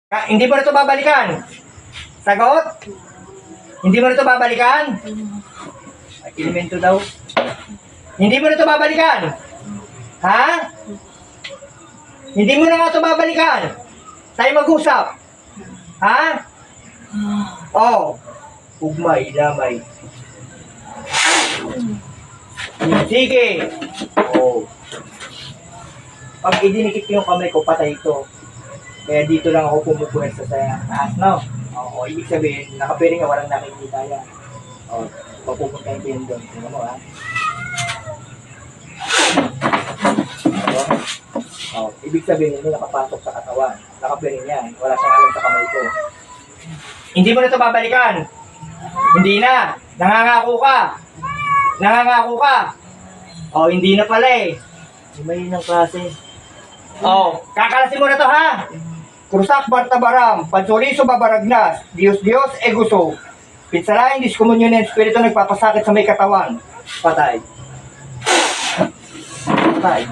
Hindi mo na ito babalikan. Sagot? Hindi mo na ito babalikan? Ay, elemento daw. Hindi mo na ito babalikan. Ha? Hindi mo na nga ito babalikan. Tayo mag-usap. Ha? Oh. Ugmay, lamay. Sige. Oh. Pag idinikit ko yung kamay ko, patay ito. Kaya dito lang ako pumupuwesta sa taas, no? Oo, ibig sabihin, nakapiring nga walang nakikita yan. O, papupuntahin ko yun doon. Tingnan mo, ha? O, ibig sabihin, hindi nakapasok sa katawan. Nakapiring yan. Wala siyang alam sa kamay ko. Hindi mo na ito babalikan. Hindi na. Nangangako ka. Nangangako ka. O, hindi na pala eh. May ng klase. O, kakalasin mo na to, ha? Krusak Bartabaram, Pansoriso Babaragnas, Diyos Diyos Eguso, Pinsalain Diskomunyon ng Espiritu nagpapasakit sa may katawan. Patay. Patay.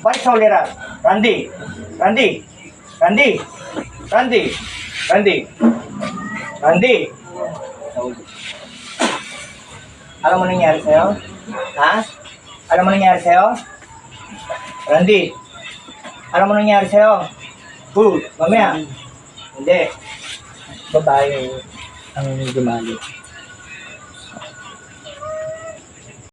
Balik sa uliran. Randy. Randy. Randy. Randy. Randy. Randy. Alam mo nangyari sa'yo? Ha? Alam mo nangyari sa'yo? Randy, alam mo nangyari sa'yo? Mamaya. Hindi. Babae ang gumali.